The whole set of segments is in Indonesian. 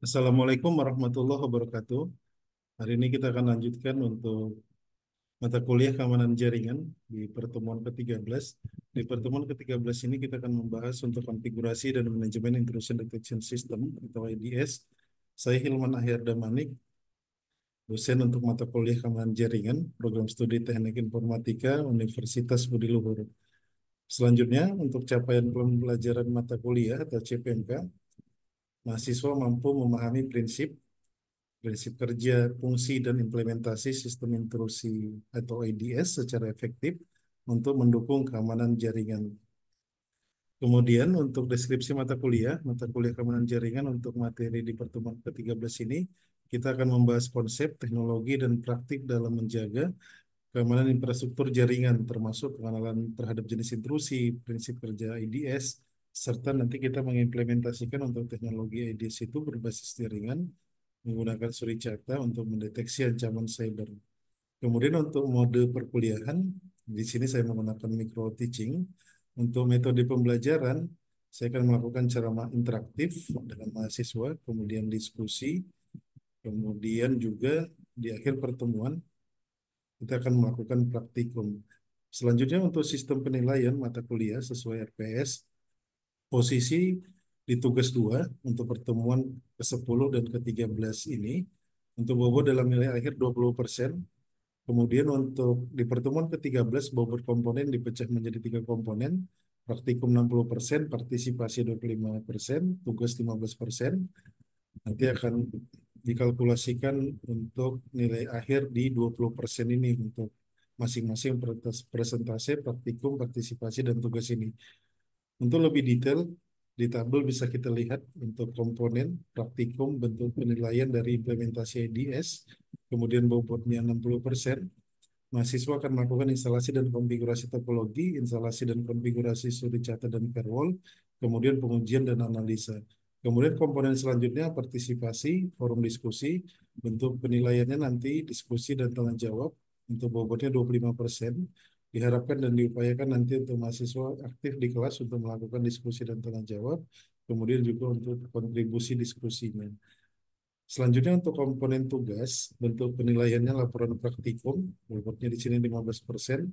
Assalamualaikum warahmatullahi wabarakatuh. Hari ini kita akan lanjutkan untuk mata kuliah keamanan jaringan di pertemuan ke-13. Di pertemuan ke-13 ini kita akan membahas untuk konfigurasi dan manajemen intrusion detection system atau IDS. Saya Hilman Ahyar Damanik, dosen untuk mata kuliah keamanan jaringan, program studi Teknik Informatika Universitas Budi Luhur. Selanjutnya, untuk capaian pembelajaran mata kuliah atau CPMK, mahasiswa mampu memahami prinsip kerja, fungsi, dan implementasi sistem intrusi atau IDS secara efektif untuk mendukung keamanan jaringan. Kemudian untuk deskripsi mata kuliah keamanan jaringan untuk materi di pertemuan ke-13 ini, kita akan membahas konsep, teknologi, dan praktik dalam menjaga keamanan infrastruktur jaringan, termasuk pengenalan terhadap jenis intrusi, prinsip kerja IDS, serta nanti kita mengimplementasikan untuk teknologi IDS itu berbasis jaringan menggunakan suricata untuk mendeteksi ancaman cyber. Kemudian untuk mode perkuliahan, di sini saya menggunakan micro teaching. Untuk metode pembelajaran, saya akan melakukan ceramah interaktif dengan mahasiswa, kemudian diskusi, kemudian juga di akhir pertemuan kita akan melakukan praktikum. Selanjutnya untuk sistem penilaian mata kuliah sesuai RPS, posisi di tugas 2 untuk pertemuan ke-10 dan ke-13 ini, untuk bobot dalam nilai akhir 20%. Kemudian untuk di pertemuan ke-13, bobot komponen dipecah menjadi 3 komponen, praktikum 60%, partisipasi 25%, tugas 15%. Nanti akan dikalkulasikan untuk nilai akhir di 20% ini untuk masing-masing presentase, praktikum, partisipasi, dan tugas ini. Untuk lebih detail, di tabel bisa kita lihat untuk komponen praktikum bentuk penilaian dari implementasi IDS, kemudian bobotnya 60%. Mahasiswa akan melakukan instalasi dan konfigurasi topologi, instalasi dan konfigurasi suricata dan firewall, kemudian pengujian dan analisa. Kemudian komponen selanjutnya partisipasi, forum diskusi, bentuk penilaiannya nanti diskusi dan tanya jawab, untuk bobotnya 25%. Diharapkan dan diupayakan nanti untuk mahasiswa aktif di kelas untuk melakukan diskusi dan tanya jawab, kemudian juga untuk kontribusi diskusinya. Selanjutnya untuk komponen tugas, bentuk penilaiannya laporan praktikum, bobotnya di sini 15%.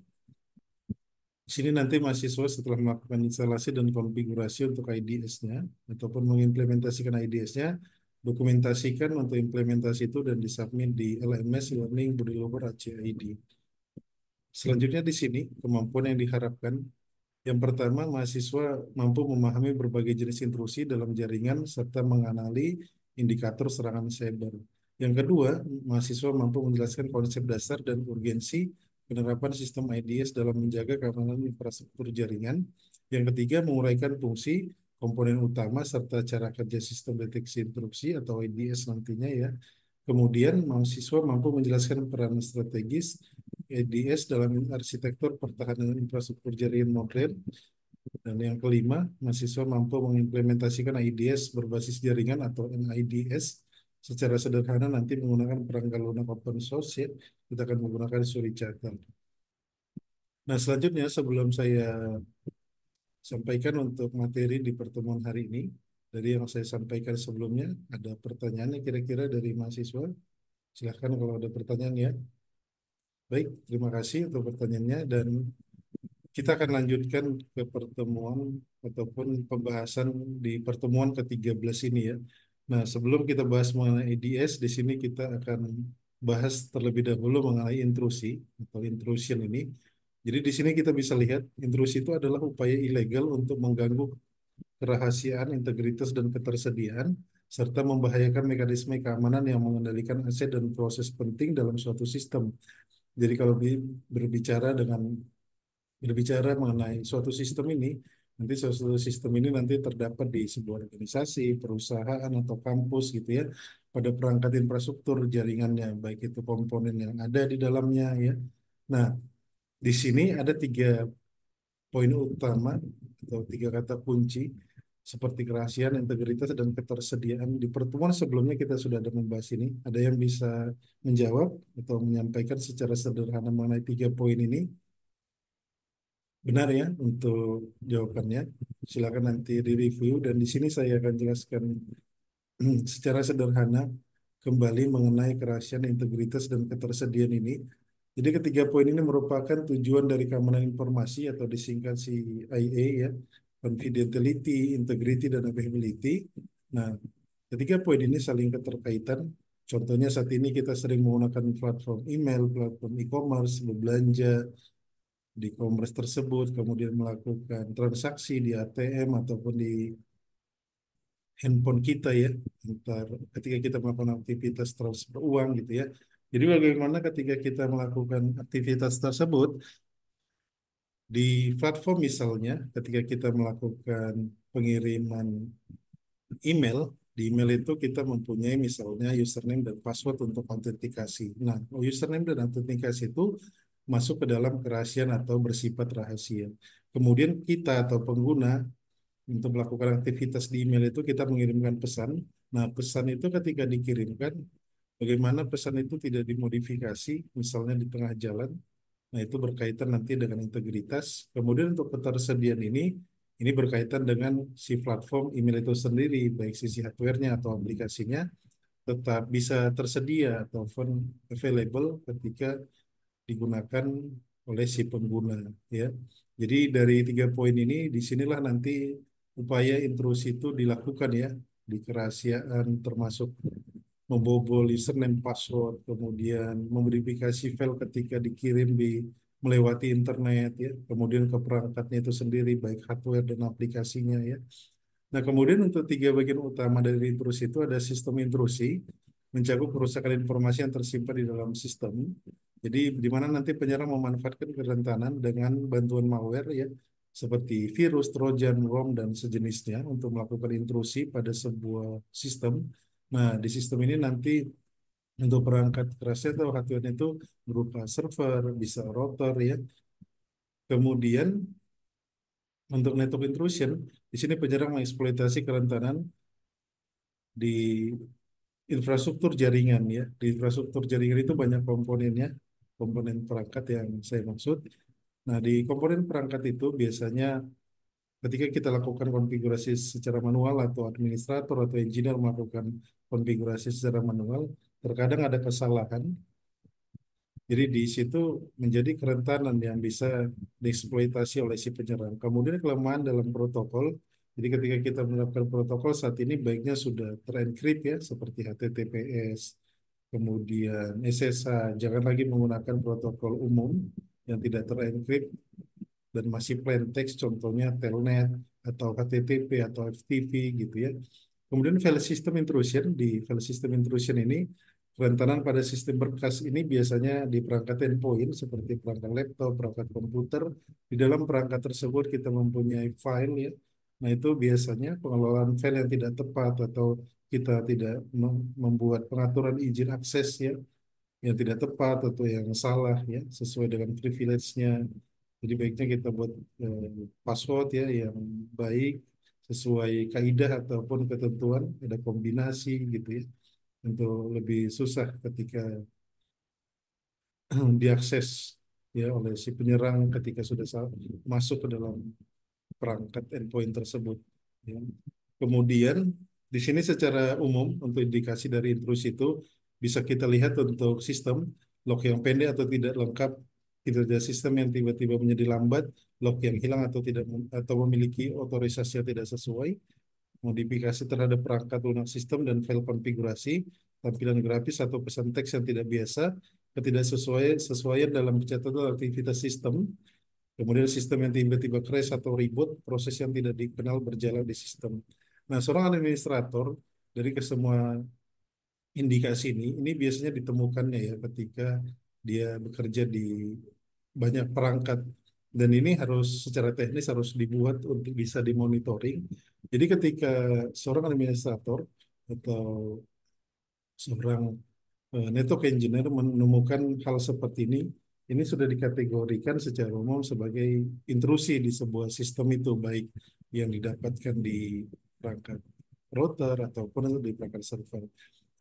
Di sini nanti mahasiswa setelah melakukan instalasi dan konfigurasi untuk IDS-nya, ataupun mengimplementasikan IDS-nya, dokumentasikan untuk implementasi itu dan disubmit di LMS Learning Budi Luhur ACID. Selanjutnya di sini, kemampuan yang diharapkan. Yang pertama, mahasiswa mampu memahami berbagai jenis intrusi dalam jaringan serta mengenali indikator serangan cyber. Yang kedua, mahasiswa mampu menjelaskan konsep dasar dan urgensi penerapan sistem IDS dalam menjaga keamanan infrastruktur jaringan. Yang ketiga, menguraikan fungsi, komponen utama, serta cara kerja sistem deteksi intrusi atau IDS nantinya ya. Kemudian, mahasiswa mampu menjelaskan peran strategis IDS dalam arsitektur pertahanan infrastruktur jaringan modern. Dan yang kelima, mahasiswa mampu mengimplementasikan IDS berbasis jaringan atau NIDS secara sederhana nanti menggunakan perangkat lunak open source ya. Kita akan menggunakan Suricata. Nah, selanjutnya sebelum saya sampaikan untuk materi di pertemuan hari ini, dari yang saya sampaikan sebelumnya, ada pertanyaannya kira-kira dari mahasiswa? Silahkan kalau ada pertanyaan ya. Baik, terima kasih untuk pertanyaannya dan kita akan lanjutkan ke pertemuan ataupun pembahasan di pertemuan ke-13 ini ya. Nah, sebelum kita bahas mengenai EDS, di sini kita akan bahas terlebih dahulu mengenai intrusi atau intrusion ini. Jadi di sini kita bisa lihat intrusi itu adalah upaya ilegal untuk mengganggu kerahasiaan, integritas, dan ketersediaan, serta membahayakan mekanisme keamanan yang mengendalikan aset dan proses penting dalam suatu sistem. Jadi kalau berbicara mengenai suatu sistem ini, nanti suatu sistem ini nanti terdapat di sebuah organisasi, perusahaan, atau kampus gitu ya, pada perangkat infrastruktur jaringannya, baik itu komponen yang ada di dalamnya ya. Nah, di sini ada 3 poin utama atau 3 kata kunci seperti kerahasiaan, integritas, dan ketersediaan. Di pertemuan sebelumnya kita sudah ada membahas ini. Ada yang bisa menjawab atau menyampaikan secara sederhana mengenai 3 poin ini? Benar ya untuk jawabannya. Silakan nanti direview dan di sini saya akan jelaskan secara sederhana kembali mengenai kerahasiaan, integritas, dan ketersediaan ini. Jadi ketiga poin ini merupakan tujuan dari keamanan informasi atau disingkat CIA ya, confidentiality, integrity, dan availability. Nah, ketiga poin ini saling keterkaitan. Contohnya saat ini kita sering menggunakan platform email, platform e-commerce, berbelanja di e-commerce tersebut, kemudian melakukan transaksi di ATM ataupun di handphone kita ya, antar ketika kita melakukan aktivitas transfer uang gitu ya. Jadi bagaimana ketika kita melakukan aktivitas tersebut di platform misalnya, ketika kita melakukan pengiriman email, di email itu kita mempunyai misalnya username dan password untuk autentikasi. Nah, username dan autentikasi itu masuk ke dalam kerahasiaan atau bersifat rahasia. Kemudian kita atau pengguna untuk melakukan aktivitas di email itu kita mengirimkan pesan. Nah, pesan itu ketika dikirimkan, bagaimana pesan itu tidak dimodifikasi, misalnya di tengah jalan. Nah, itu berkaitan nanti dengan integritas. Kemudian untuk ketersediaan ini berkaitan dengan si platform email itu sendiri, baik sisi hardware-nya atau aplikasinya, tetap bisa tersedia ataupun available ketika digunakan oleh si pengguna ya. Jadi dari tiga poin ini disinilah nanti upaya intrusi itu dilakukan ya di kerahasiaan termasuk membobol username password kemudian memverifikasi file ketika dikirim di melewati internet ya kemudian ke perangkatnya itu sendiri baik hardware dan aplikasinya ya. Nah, kemudian untuk tiga bagian utama dari intrusi itu ada sistem intrusi, mencakup kerusakan informasi yang tersimpan di dalam sistem. Jadi, di mana nanti penyerang memanfaatkan kerentanan dengan bantuan malware ya, seperti virus, trojan, ROM, dan sejenisnya untuk melakukan intrusi pada sebuah sistem. Nah, di sistem ini nanti untuk perangkat kerasnya atau hardware itu berupa server, bisa router ya. Kemudian untuk network intrusion, di sini penyerang mengeksploitasi kerentanan di infrastruktur jaringan ya. Di infrastruktur jaringan itu banyak komponennya, komponen perangkat yang saya maksud. Nah, di komponen perangkat itu biasanya ketika kita lakukan konfigurasi secara manual atau administrator atau engineer melakukan konfigurasi secara manual, terkadang ada kesalahan. Jadi di situ menjadi kerentanan yang bisa dieksploitasi oleh si penyerang. Kemudian kelemahan dalam protokol. Jadi ketika kita menerapkan protokol saat ini baiknya sudah terenkrit ya seperti HTTPS, kemudian SSH. Jangan lagi menggunakan protokol umum yang tidak terenkrit dan masih plain text, contohnya telnet atau HTTP atau FTP gitu ya. Kemudian file system intrusion, di file system intrusion ini kerentanan pada sistem berkas ini biasanya di perangkat endpoint seperti perangkat laptop, perangkat komputer. Di dalam perangkat tersebut kita mempunyai file ya. Nah, itu biasanya pengelolaan file yang tidak tepat atau kita tidak membuat pengaturan izin akses ya yang tidak tepat atau yang salah ya sesuai dengan privilege-nya. Jadi baiknya kita buat password ya yang baik sesuai kaidah ataupun ketentuan, ada kombinasi gitu ya untuk lebih susah ketika diakses ya oleh si penyerang ketika sudah masuk ke dalam perangkat endpoint tersebut. Ya. Kemudian di sini secara umum untuk indikasi dari intrusi itu bisa kita lihat untuk sistem log yang pendek atau tidak lengkap, kinerja sistem yang tiba-tiba menjadi lambat, log yang hilang atau tidak atau memiliki otorisasi yang tidak sesuai, modifikasi terhadap perangkat lunak sistem dan file konfigurasi, tampilan grafis atau pesan teks yang tidak biasa, ketidaksesuaian dalam pencatatan aktivitas sistem, kemudian sistem yang tiba-tiba crash atau reboot, proses yang tidak dikenal berjalan di sistem. Nah, seorang administrator dari kesemua indikasi ini biasanya ditemukannya ya ketika dia bekerja di banyak perangkat dan ini harus secara teknis harus dibuat untuk bisa dimonitoring. Jadi ketika seorang administrator atau seorang network engineer menemukan hal seperti ini sudah dikategorikan secara umum sebagai intrusi di sebuah sistem itu, baik yang didapatkan di perangkat router ataupun di perangkat server.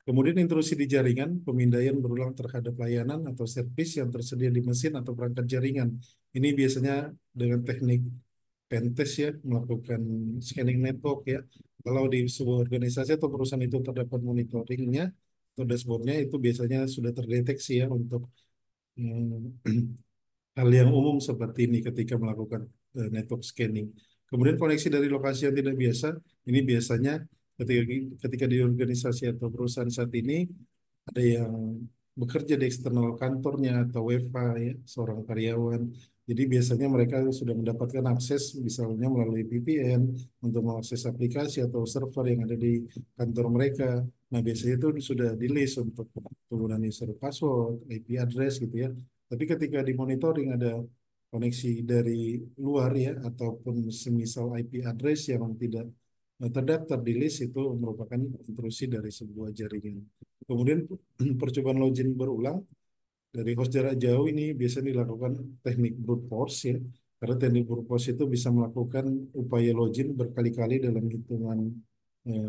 Kemudian intrusi di jaringan, pemindaian berulang terhadap layanan atau servis yang tersedia di mesin atau perangkat jaringan. Ini biasanya dengan teknik pentest ya, melakukan scanning network ya. Kalau di sebuah organisasi atau perusahaan itu terdapat monitoringnya atau dashboardnya, itu biasanya sudah terdeteksi ya untuk hal yang umum seperti ini ketika melakukan network scanning. Kemudian koneksi dari lokasi yang tidak biasa, ini biasanya ketika ketika di organisasi atau perusahaan saat ini ada yang bekerja di eksternal kantornya atau WFH ya, seorang karyawan. Jadi biasanya mereka sudah mendapatkan akses misalnya melalui VPN untuk mengakses aplikasi atau server yang ada di kantor mereka. Nah biasanya itu sudah di list untuk penggunaan user password, IP address gitu ya. Tapi ketika di monitoring ada koneksi dari luar ya ataupun semisal IP address yang tidak terdaftar di list, itu merupakan intrusi dari sebuah jaringan. Kemudian percobaan login berulang dari host jarak jauh ini biasanya dilakukan teknik brute force ya. Karena teknik brute force itu bisa melakukan upaya login berkali-kali dalam hitungan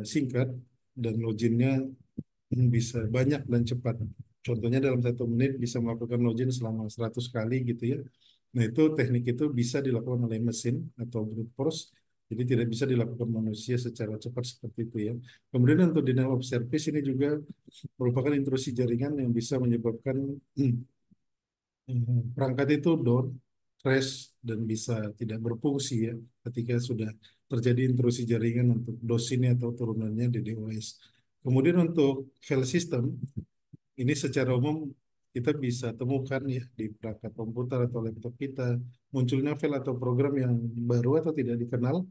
singkat, dan loginnya bisa banyak dan cepat. Contohnya dalam 1 menit bisa melakukan login selama 100 kali gitu ya. Nah itu teknik itu bisa dilakukan oleh mesin atau brute force. Jadi tidak bisa dilakukan manusia secara cepat seperti itu ya. Kemudian untuk denial of service ini juga merupakan intrusi jaringan yang bisa menyebabkan perangkat itu down, crash, dan bisa tidak berfungsi ya ketika sudah terjadi intrusi jaringan untuk DOS ini atau turunannya di DOS. Kemudian untuk file system, ini secara umum kita bisa temukan ya di perangkat komputer atau laptop kita, munculnya file atau program yang baru atau tidak dikenal,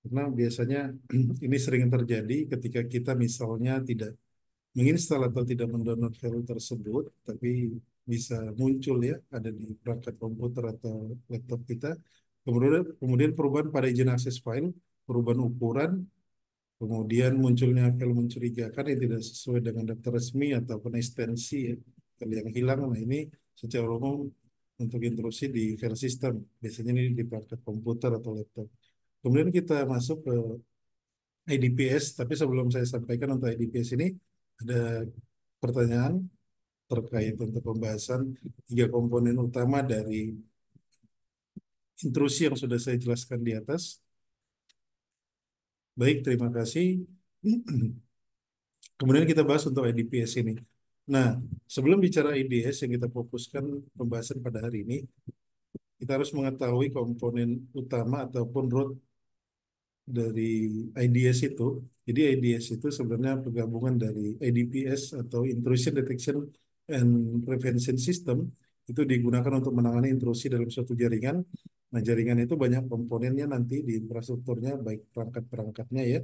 karena biasanya ini sering terjadi ketika kita misalnya tidak menginstal atau tidak mendownload file tersebut, tapi bisa muncul ya ada di perangkat komputer atau laptop kita. Kemudian perubahan pada izin akses file, perubahan ukuran, kemudian munculnya file mencurigakan yang tidak sesuai dengan daftar resmi ataupun ekstensi ya, file yang hilang. Nah ini secara umum untuk intrusi di file system, biasanya ini di perangkat komputer atau laptop. Kemudian kita masuk ke IDPS, tapi sebelum saya sampaikan untuk IDPS ini, ada pertanyaan terkait untuk pembahasan 3 komponen utama dari intrusi yang sudah saya jelaskan di atas. Baik, terima kasih. Kemudian kita bahas untuk IDPS ini. Nah, sebelum bicara IDS yang kita fokuskan pembahasan pada hari ini, kita harus mengetahui komponen utama ataupun root dari IDS itu. Jadi IDS itu sebenarnya penggabungan dari IDPS atau Intrusion Detection and Prevention System. Itu digunakan untuk menangani intrusi dalam suatu jaringan. Nah, jaringan itu banyak komponennya nanti di infrastrukturnya, baik perangkat-perangkatnya ya.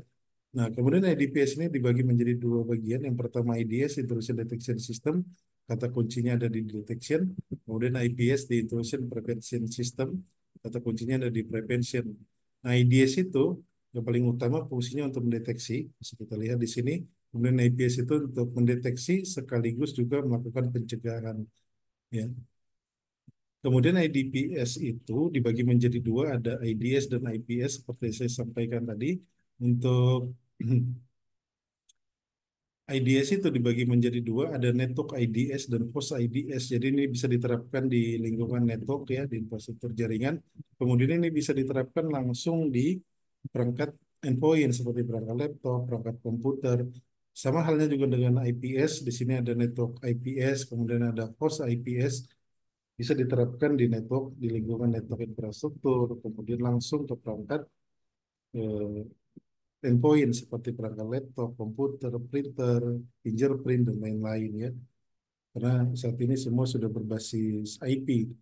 Nah, kemudian IDPS ini dibagi menjadi 2 bagian. Yang pertama IDS, Intrusion Detection System. Kata kuncinya ada di detection. Kemudian IPS, di Intrusion Prevention System. Kata kuncinya ada di prevention. Nah, IDS itu yang paling utama fungsinya untuk mendeteksi. Bisa kita lihat di sini. Kemudian IPS itu untuk mendeteksi sekaligus juga melakukan pencegahan. Ya. Kemudian IDPS itu dibagi menjadi 2, ada IDS dan IPS seperti saya sampaikan tadi. Untuk IDS itu dibagi menjadi 2, ada network IDS dan host IDS. Jadi ini bisa diterapkan di lingkungan network ya, di infrastruktur jaringan. Kemudian ini bisa diterapkan langsung di perangkat endpoint seperti perangkat laptop, perangkat komputer. Sama halnya juga dengan IPS. Di sini ada network IPS, kemudian ada host IPS. Bisa diterapkan di network, di lingkungan network infrastruktur, kemudian langsung ke perangkat eh, endpoint seperti perangkat laptop, komputer, printer, fingerprint, dan lain-lain ya. Karena saat ini semua sudah berbasis IP.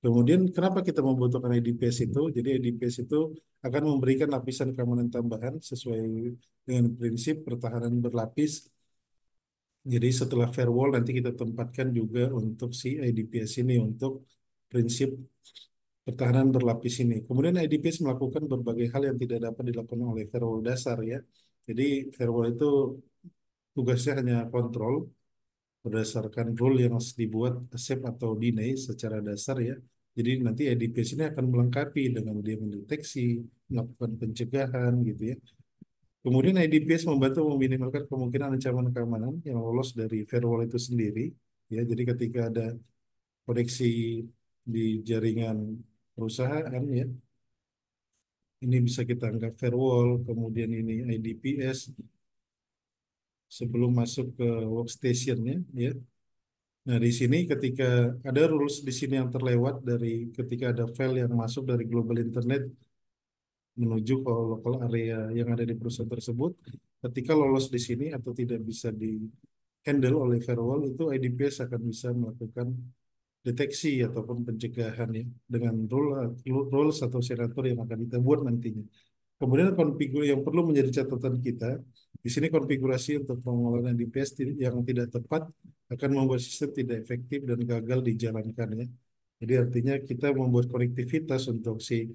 Kemudian kenapa kita membutuhkan IDPS itu? Jadi IDPS itu akan memberikan lapisan keamanan tambahan sesuai dengan prinsip pertahanan berlapis. Jadi setelah firewall nanti kita tempatkan juga untuk si IDPS ini untuk prinsip pertahanan berlapis ini. Kemudian IDPS melakukan berbagai hal yang tidak dapat dilakukan oleh firewall dasar ya. Jadi firewall itu tugasnya hanya kontrol berdasarkan rule yang dibuat accept atau deny secara dasar ya. Jadi nanti IDPS ini akan melengkapi dengan dia mendeteksi, melakukan pencegahan gitu ya. Kemudian IDPS membantu meminimalkan kemungkinan ancaman keamanan yang lolos dari firewall itu sendiri. Ya, jadi ketika ada koneksi di jaringan perusahaan ya, ini bisa kita anggap firewall, kemudian ini IDPS sebelum masuk ke workstation-nya, ya. Nah, di sini ketika ada rules di sini yang terlewat dari ketika ada file yang masuk dari global internet menuju ke local area yang ada di perusahaan tersebut, ketika lolos di sini atau tidak bisa di handle oleh firewall, itu IDPS akan bisa melakukan deteksi ataupun pencegahan ya dengan rules atau scenario yang akan kita buat nantinya. Kemudian konfigurasi yang perlu menjadi catatan kita, di sini konfigurasi untuk pengelolaan IDPS yang tidak tepat akan membuat sistem tidak efektif dan gagal dijalankan ya. Jadi artinya kita membuat konektivitas untuk si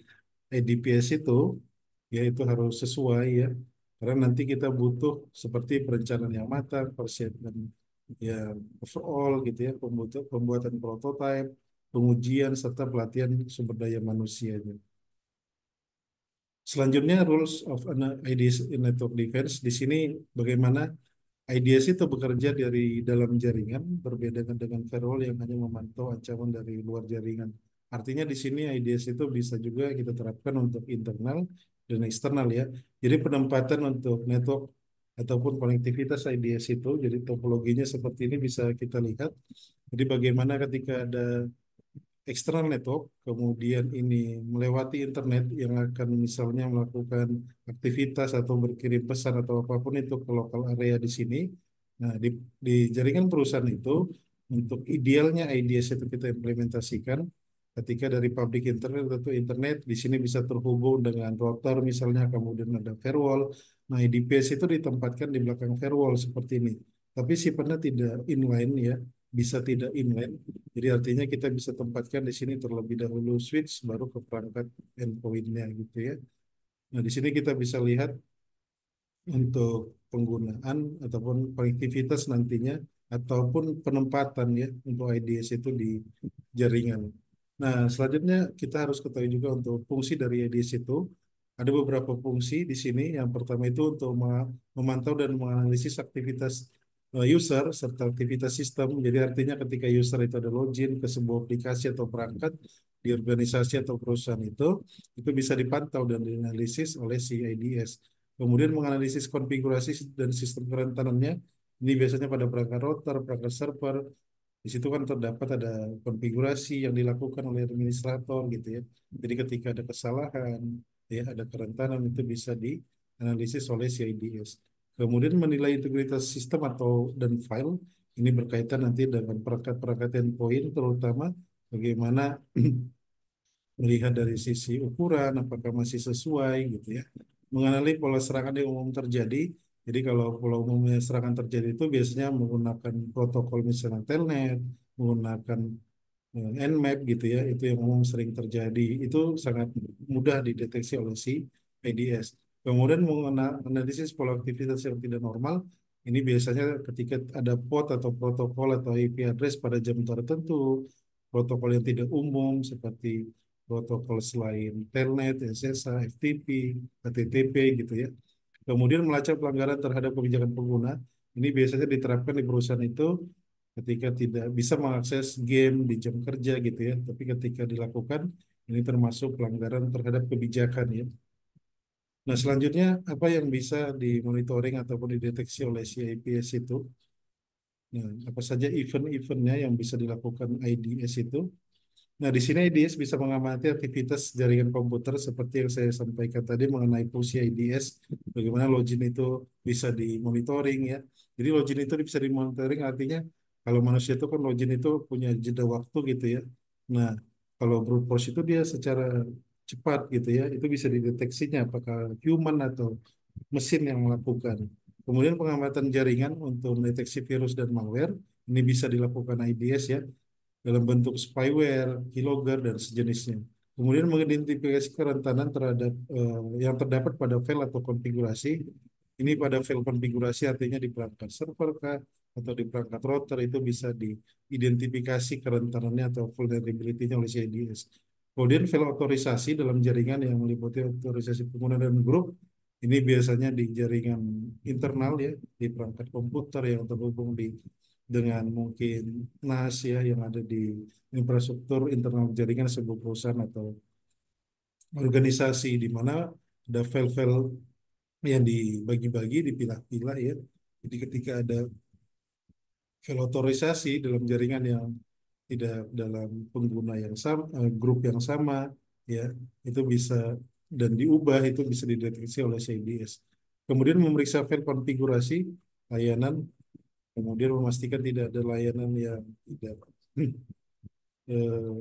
IDPS itu, yaitu harus sesuai ya. Karena nanti kita butuh seperti perencanaan yang matang, persiapan ya overall gitu ya, pembuatan prototipe, pengujian serta pelatihan sumber daya manusianya. Selanjutnya rules of an IDS in network defense. Di sini bagaimana IDS itu bekerja dari dalam jaringan berbeda dengan firewall yang hanya memantau ancaman dari luar jaringan. Artinya di sini IDS itu bisa juga kita terapkan untuk internal dan eksternal ya. Jadi penempatan untuk network ataupun konektivitas IDS itu, jadi topologinya seperti ini bisa kita lihat. Jadi bagaimana ketika ada external network, kemudian ini melewati internet yang akan misalnya melakukan aktivitas atau berkirim pesan atau apapun itu ke lokal area di sini. Nah, di jaringan perusahaan itu, untuk idealnya IDS itu kita implementasikan ketika dari public internet atau internet, di sini bisa terhubung dengan router misalnya, kemudian ada firewall. Nah, IDPS itu ditempatkan di belakang firewall seperti ini. Tapi sifatnya tidak inline ya, bisa tidak inline. Jadi artinya kita bisa tempatkan di sini terlebih dahulu switch baru ke perangkat endpoint-nya gitu ya. Nah, di sini kita bisa lihat untuk penggunaan ataupun konektivitas nantinya ataupun penempatan ya untuk IDS itu di jaringan. Nah, selanjutnya kita harus ketahui juga untuk fungsi dari IDS itu. Ada beberapa fungsi di sini. Yang pertama itu untuk memantau dan menganalisis aktivitas user serta aktivitas sistem. Jadi artinya ketika user itu ada login ke sebuah aplikasi atau perangkat di organisasi atau perusahaan itu bisa dipantau dan dianalisis oleh si IDS. Kemudian menganalisis konfigurasi dan sistem kerentanannya. Ini biasanya pada perangkat router, perangkat server. Di situ kan terdapat ada konfigurasi yang dilakukan oleh administrator gitu ya. Jadi ketika ada kesalahan, ya ada kerentanan itu bisa dianalisis oleh CIDS. Kemudian menilai integritas sistem atau dan file. Ini berkaitan nanti dengan perangkat-perangkat endpoint, terutama bagaimana melihat dari sisi ukuran apakah masih sesuai gitu ya. Mengenali pola serangan yang umum terjadi. Jadi kalau pola umumnya serangan terjadi itu biasanya menggunakan protokol misalnya telnet, menggunakan Nmap gitu ya, itu yang umum sering terjadi. Itu sangat mudah dideteksi oleh si IDS. Kemudian menganalisis pola aktivitas yang tidak normal. Ini biasanya ketika ada port atau protokol atau IP address pada jam tertentu, protokol yang tidak umum seperti protokol selain Telnet, SSH, FTP, HTTP gitu ya. Kemudian melacak pelanggaran terhadap kebijakan pengguna. Ini biasanya diterapkan di perusahaan itu ketika tidak bisa mengakses game di jam kerja gitu ya. Tapi ketika dilakukan, ini termasuk pelanggaran terhadap kebijakan ya. Nah, selanjutnya apa yang bisa dimonitoring ataupun dideteksi oleh CIPS itu? Nah, apa saja event-eventnya yang bisa dilakukan IDS itu? Nah, di sini IDS bisa mengamati aktivitas jaringan komputer seperti yang saya sampaikan tadi mengenai fungsi IDS, bagaimana login itu bisa dimonitoring ya. Jadi login itu bisa dimonitoring artinya kalau manusia itu kan login itu punya jeda waktu gitu ya. Nah, kalau brute force itu dia secara cepat gitu ya, itu bisa dideteksinya apakah human atau mesin yang melakukan. Kemudian pengamatan jaringan untuk mendeteksi virus dan malware, ini bisa dilakukan IDS ya dalam bentuk spyware, keylogger, dan sejenisnya. Kemudian mengidentifikasi kerentanan terhadap yang terdapat pada file atau konfigurasi. Ini pada file konfigurasi artinya di perangkat server kah, atau di perangkat router itu bisa diidentifikasi kerentanannya atau vulnerability-nya oleh CIDS. Kemudian file otorisasi dalam jaringan yang meliputi otorisasi pengguna dan grup. Ini biasanya di jaringan internal ya, di perangkat komputer yang terhubung dengan mungkin NAS ya yang ada di infrastruktur internal jaringan sebuah perusahaan atau organisasi di mana ada file-file yang dibagi-bagi, dipilah-pilah ya. Jadi ketika ada file otorisasi dalam jaringan yang tidak dalam pengguna yang sama, grup yang sama, ya, itu bisa dan diubah itu bisa dideteksi oleh CIDS. Kemudian memeriksa file konfigurasi layanan, kemudian memastikan tidak ada layanan yang tidak eh,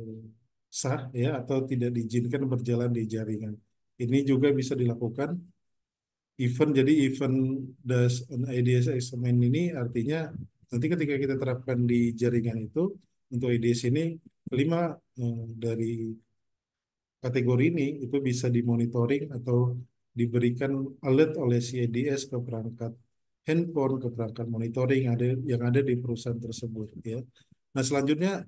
sah ya atau tidak diizinkan berjalan di jaringan. Ini juga bisa dilakukan event. Jadi event das IDS assessment ini artinya nanti ketika kita terapkan di jaringan itu untuk IDS ini kelima dari kategori ini itu bisa dimonitoring atau diberikan alert oleh CIDS ke perangkat handphone, ke perangkat monitoring yang ada di perusahaan tersebut ya. Nah, selanjutnya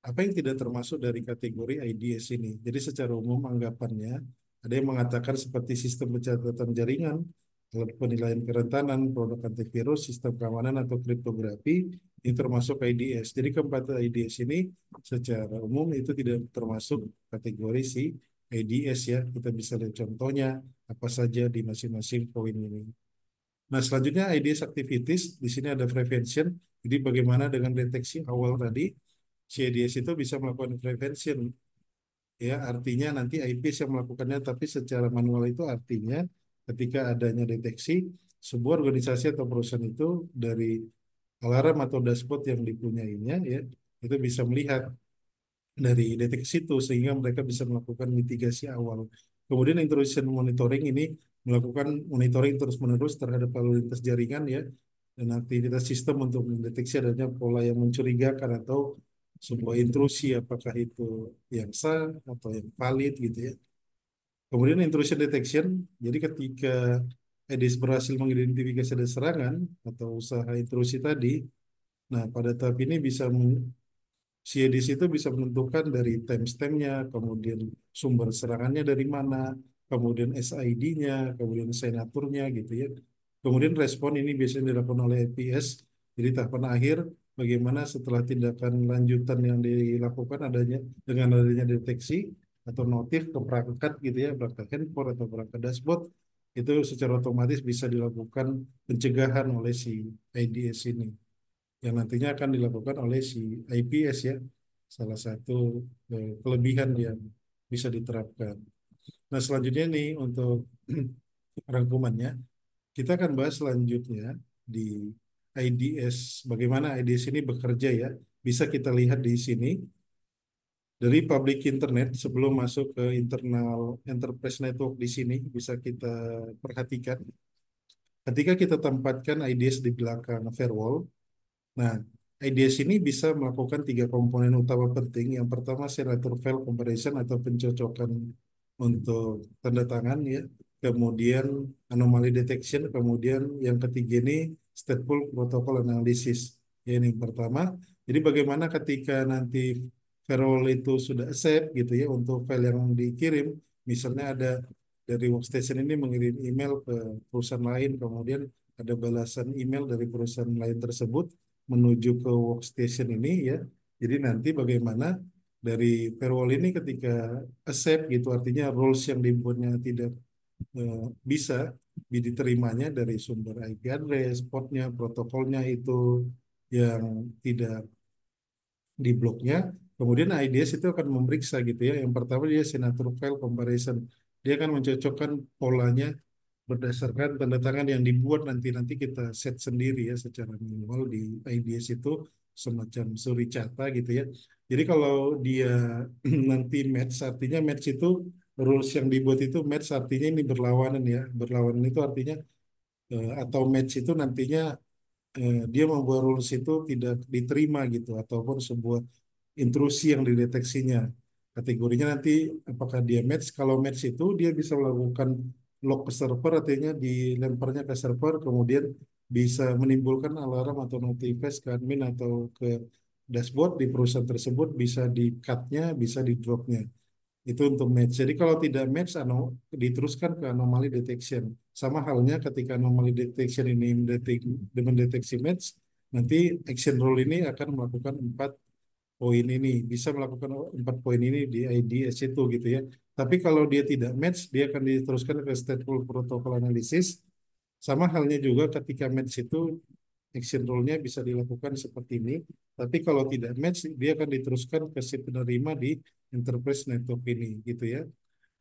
apa yang tidak termasuk dari kategori IDS ini? Jadi secara umum anggapannya ada yang mengatakan seperti sistem pencatatan jaringan, alat penilaian kerentanan, produk antivirus, sistem keamanan atau kriptografi ini termasuk IDS. Jadi keempat IDS ini secara umum itu tidak termasuk kategori si IDS ya. Kita bisa lihat contohnya apa saja di masing-masing poin ini. Nah, selanjutnya IDS activities, di sini ada prevention. Jadi bagaimana dengan deteksi awal tadi, CIDS itu bisa melakukan prevention. Ya, artinya nanti IPS yang melakukannya, tapi secara manual itu artinya ketika adanya deteksi, sebuah organisasi atau perusahaan itu dari alarm atau dashboard yang dipunyainya, ya, itu bisa melihat dari deteksi itu sehingga mereka bisa melakukan mitigasi awal. Kemudian intrusion monitoring ini melakukan monitoring terus-menerus terhadap lalu lintas jaringan ya dan aktivitas sistem untuk mendeteksi adanya pola yang mencurigakan atau sebuah intrusi apakah itu yang sah atau yang valid gitu ya. Kemudian intrusion detection, jadi ketika Edis berhasil mengidentifikasi ada serangan atau usaha intrusi tadi, nah pada tahap ini bisa si Edis itu bisa menentukan dari timestampnya, kemudian sumber serangannya dari mana, kemudian SID-nya, kemudian signaturnya gitu ya. Kemudian respon ini biasanya dilakukan oleh FPS. Jadi tahapan akhir bagaimana setelah tindakan lanjutan yang dilakukan adanya dengan adanya deteksi atau notif ke perangkat gitu ya, perangkat handphone atau perangkat dashboard itu secara otomatis bisa dilakukan pencegahan oleh si IDS ini yang nantinya akan dilakukan oleh si IPS ya, salah satu kelebihan yang bisa diterapkan. Nah, selanjutnya nih untuk rangkumannya, kita akan bahas selanjutnya di IDS, bagaimana IDS ini bekerja ya. Bisa kita lihat di sini, dari public internet sebelum masuk ke internal enterprise network di sini, bisa kita perhatikan. Ketika kita tempatkan IDS di belakang firewall, nah, IDS ini bisa melakukan tiga komponen utama penting. Yang pertama, signature file comparison atau pencocokan untuk tanda tangan ya. Kemudian anomaly detection. Kemudian yang ketiga ini stateful protocol analysis. Ya, ini yang pertama. Jadi bagaimana ketika nanti firewall itu sudah accept gitu ya untuk file yang dikirim. Misalnya ada dari workstation ini mengirim email ke perusahaan lain. Kemudian ada balasan email dari perusahaan lain tersebut menuju ke workstation ini ya. Jadi nanti bagaimana dari firewall ini ketika accept gitu artinya rules yang dibuatnya tidak eh, bisa diterimanya dari sumber IP address, portnya, protokolnya itu yang tidak di bloknya. Kemudian IDS itu akan memeriksa gitu ya. Yang pertama dia signature file comparison. Dia akan mencocokkan polanya berdasarkan tanda tangan yang dibuat nanti kita set sendiri ya secara manual di IDS itu semacam suri cata gitu ya. Jadi kalau dia nanti match artinya match itu rules yang dibuat itu match artinya ini berlawanan ya. Berlawanan itu artinya atau match itu nantinya dia membuat rules itu tidak diterima gitu ataupun sebuah intrusi yang dideteksinya. Kategorinya nanti apakah dia match? Kalau match itu dia bisa melakukan log ke server, artinya dilemparnya ke server, kemudian bisa menimbulkan alarm atau notifikasi ke admin atau ke dashboard di perusahaan tersebut, bisa di cut-nya, bisa di drop-nya. Itu untuk match. Jadi kalau tidak match, diteruskan ke anomaly detection. Sama halnya ketika anomaly detection ini mendeteksi match, nanti action rule ini akan melakukan 4 poin ini, bisa melakukan 4 poin ini di IDS itu gitu ya. Tapi kalau dia tidak match, dia akan diteruskan ke stateful protocol analysis. Sama halnya juga ketika match itu action rule-nya bisa dilakukan seperti ini. Tapi kalau tidak match, dia akan diteruskan ke si penerima di enterprise network ini gitu ya.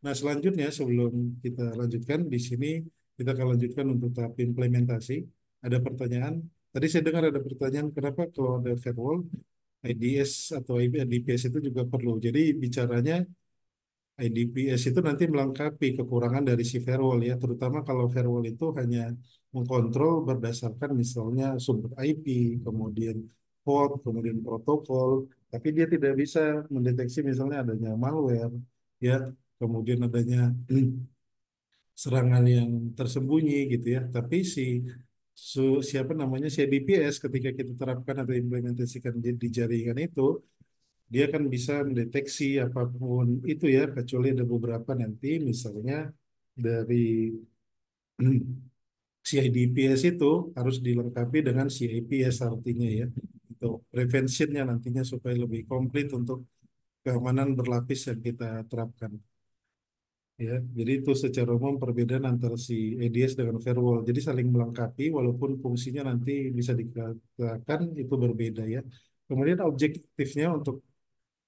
Nah, selanjutnya sebelum kita lanjutkan di sini, kita akan lanjutkan untuk tahap implementasi. Ada pertanyaan. Tadi saya dengar ada pertanyaan, kenapa kalau ada firewall, IDS atau IDPS itu juga perlu. Jadi bicaranya IDPS itu nanti melengkapi kekurangan dari si firewall ya, terutama kalau firewall itu hanya mengkontrol berdasarkan misalnya sumber IP, kemudian port, kemudian protokol, tapi dia tidak bisa mendeteksi misalnya adanya malware, ya, kemudian adanya serangan yang tersembunyi gitu ya. Tapi siapa namanya si IDPS ketika kita terapkan atau implementasikan di jaringan itu, dia kan bisa mendeteksi apapun itu ya, kecuali ada beberapa nanti misalnya dari CIDPS itu harus dilengkapi dengan CIPS artinya ya, untuk preventionnya nantinya supaya lebih komplit untuk keamanan berlapis yang kita terapkan ya. Jadi itu secara umum perbedaan antara si EDS dengan firewall. Jadi saling melengkapi walaupun fungsinya nanti bisa dikatakan itu berbeda ya. Kemudian objektifnya untuk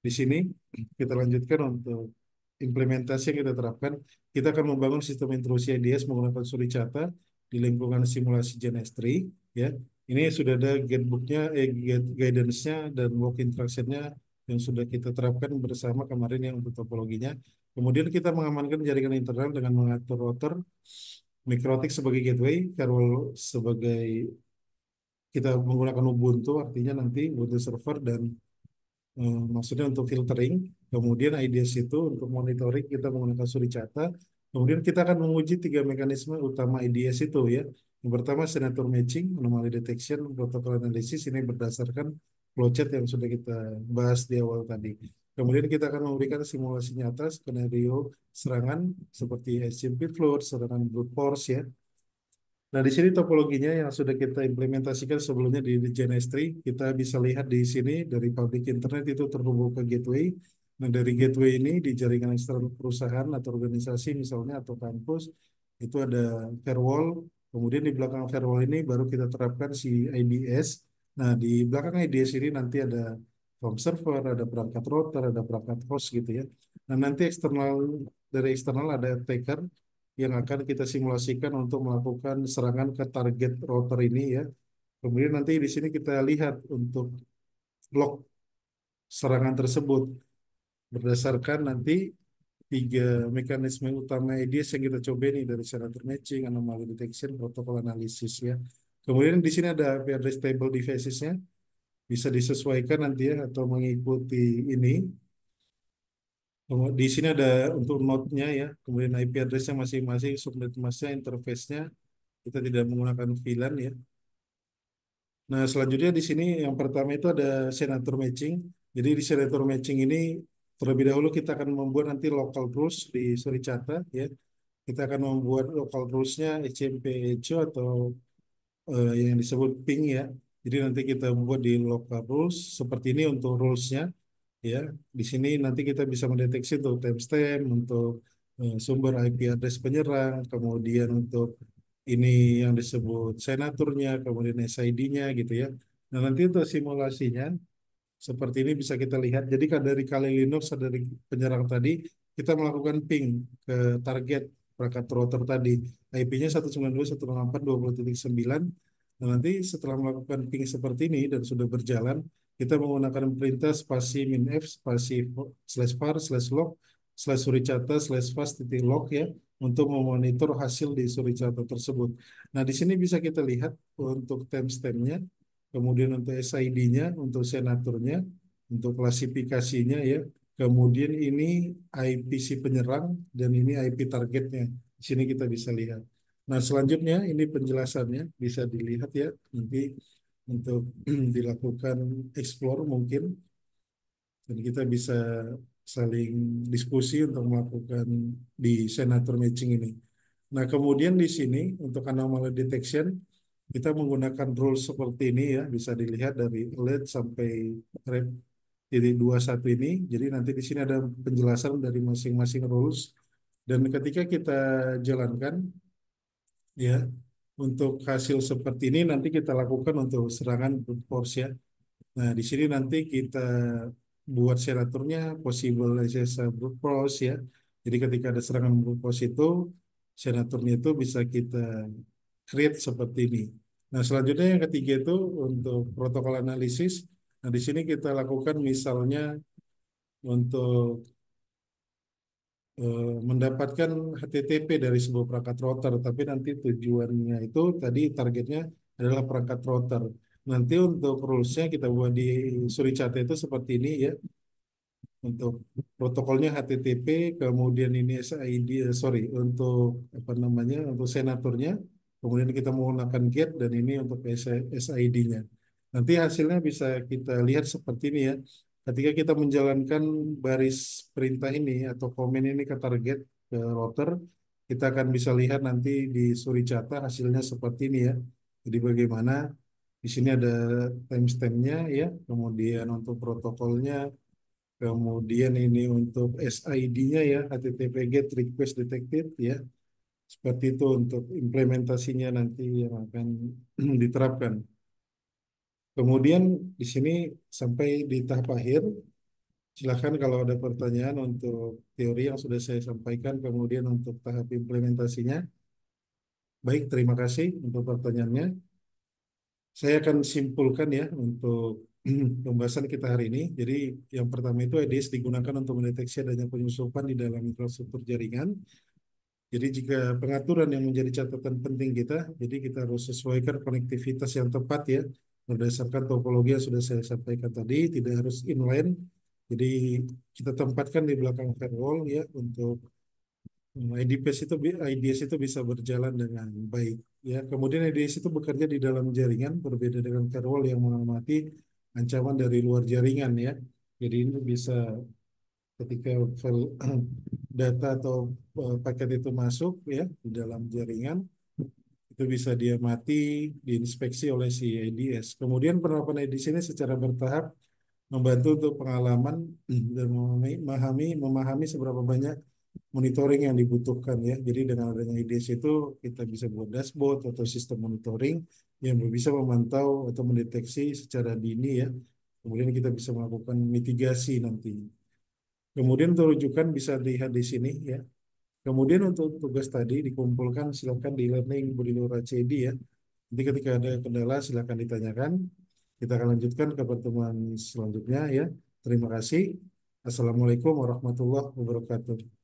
di sini kita lanjutkan untuk implementasi yang kita terapkan. Kita akan membangun sistem intrusi IDS menggunakan Suricata di lingkungan simulasi Gen S3. Ya, ini sudah ada guidebooknya, guidance-nya dan work instruction-nya yang sudah kita terapkan bersama kemarin yang untuk topologinya. Kemudian kita mengamankan jaringan internal dengan mengatur router, MikroTik sebagai gateway, firewall sebagai kita menggunakan Ubuntu, artinya nanti Ubuntu server dan maksudnya untuk filtering, kemudian IDS itu untuk monitoring kita menggunakan Suricata, kemudian kita akan menguji 3 mekanisme utama IDS itu ya. Yang pertama signature matching, anomaly detection, protocol analysis ini berdasarkan flowchart yang sudah kita bahas di awal tadi. Kemudian kita akan memberikan simulasi nyata skenario serangan seperti SCP flood, serangan brute force ya. Nah, di sini topologinya yang sudah kita implementasikan sebelumnya di Gen S3, kita bisa lihat di sini dari public internet itu terhubung ke gateway. Nah, dari gateway ini di jaringan eksternal perusahaan atau organisasi misalnya atau kampus, itu ada firewall. Kemudian di belakang firewall ini baru kita terapkan si IDS. Nah, di belakang IDS ini nanti ada home server, ada perangkat router, ada perangkat host gitu ya. Nah, nanti dari eksternal ada attacker yang akan kita simulasikan untuk melakukan serangan ke target router ini ya. Kemudian nanti di sini kita lihat untuk log serangan tersebut berdasarkan nanti 3 mekanisme utama EDS yang kita coba nih dari signature matching, anomaly detection, protocol analysis ya. Kemudian di sini ada IP address table devices-nya bisa disesuaikan nanti ya atau mengikuti ini. Di sini ada untuk node-nya ya, kemudian IP address-nya masing-masing, subnet mask-nya, interface-nya. Kita tidak menggunakan VLAN ya. Nah, selanjutnya di sini yang pertama itu ada senator matching. Jadi di senator matching ini terlebih dahulu kita akan membuat nanti local rules di Suricata ya. Kita akan membuat local rules-nya HMP Echo atau yang disebut ping ya. Jadi nanti kita buat di local rules seperti ini untuk rules-nya ya. Di sini nanti kita bisa mendeteksi untuk timestamp, untuk sumber IP address penyerang, kemudian untuk ini yang disebut senaturnya, kemudian SID-nya gitu ya. Nah, nanti untuk simulasinya seperti ini bisa kita lihat. Jadi kan dari Kali Linux dari penyerang tadi kita melakukan ping ke target perangkat router tadi. IP-nya 192.168.20.9. Nah, nanti setelah melakukan ping seperti ini dan sudah berjalan, kita menggunakan perintah spasi minf spasi slash var slash log slash suricata slash fast titik log ya untuk memonitor hasil di suricata tersebut. Nah, di sini bisa kita lihat untuk timestamp-nya, kemudian untuk SID-nya, untuk senaturnya, untuk klasifikasinya ya. Kemudian ini IP si penyerang dan ini IP targetnya. Di sini kita bisa lihat. Nah, selanjutnya ini penjelasannya bisa dilihat ya. Nanti untuk dilakukan explore mungkin dan kita bisa saling diskusi untuk melakukan di senator matching ini. Nah, kemudian di sini untuk anomaly detection kita menggunakan rules seperti ini ya, bisa dilihat dari alert sampai rep 1.21 ini. Jadi nanti di sini ada penjelasan dari masing-masing rules. Dan ketika kita jalankan, ya, untuk hasil seperti ini nanti kita lakukan untuk serangan brute force ya. Nah, di sini nanti kita buat senatornya possible as a brute force ya. Jadi ketika ada serangan brute force itu, senatornya itu bisa kita create seperti ini. Nah, selanjutnya yang ketiga itu untuk protokol analisis. Nah, di sini kita lakukan misalnya untuk mendapatkan HTTP dari sebuah perangkat router, tapi nanti tujuannya itu tadi targetnya adalah perangkat router. Nanti untuk rulesnya kita buat di Suricata itu seperti ini ya. Untuk protokolnya HTTP, kemudian ini SID, sorry, untuk apa namanya, untuk senatornya, kemudian kita menggunakan get dan ini untuk SID-nya. Nanti hasilnya bisa kita lihat seperti ini ya. Ketika kita menjalankan baris perintah ini atau komen ini ke target ke router, kita akan bisa lihat nanti di Suricata hasilnya seperti ini ya. Jadi bagaimana di sini ada timestamp-nya ya, kemudian untuk protokolnya. Kemudian ini untuk SID-nya ya, HTTP GET request detected ya. Seperti itu untuk implementasinya nanti yang akan diterapkan. Kemudian di sini sampai di tahap akhir, silakan kalau ada pertanyaan untuk teori yang sudah saya sampaikan, kemudian untuk tahap implementasinya. Baik, terima kasih untuk pertanyaannya. Saya akan simpulkan ya untuk pembahasan kita hari ini. Jadi yang pertama itu EDS digunakan untuk mendeteksi adanya penyusupan di dalam infrastruktur jaringan. Jadi jika pengaturan yang menjadi catatan penting kita, jadi kita harus sesuaikan konektivitas yang tepat ya, berdasarkan topologi yang sudah saya sampaikan tadi, tidak harus inline. Jadi kita tempatkan di belakang firewall ya untuk IDPS itu IDS itu bisa berjalan dengan baik ya. Kemudian IDS itu bekerja di dalam jaringan berbeda dengan firewall yang mengamati ancaman dari luar jaringan ya. Jadi ini bisa ketika file data atau paket itu masuk ya di dalam jaringan itu bisa dia mati diinspeksi oleh si IDS. Kemudian penerapan IDS ini secara bertahap membantu untuk pengalaman dan memahami seberapa banyak monitoring yang dibutuhkan ya. Jadi dengan adanya IDS itu kita bisa buat dashboard atau sistem monitoring yang bisa memantau atau mendeteksi secara dini ya. Kemudian kita bisa melakukan mitigasi nanti. Kemudian untuk rujukan bisa dilihat di sini ya. Kemudian untuk tugas tadi dikumpulkan silakan di learning Budi Lura CD ya. Nanti ketika ada kendala silakan ditanyakan. Kita akan lanjutkan ke pertemuan selanjutnya ya. Terima kasih. Assalamualaikum warahmatullahi wabarakatuh.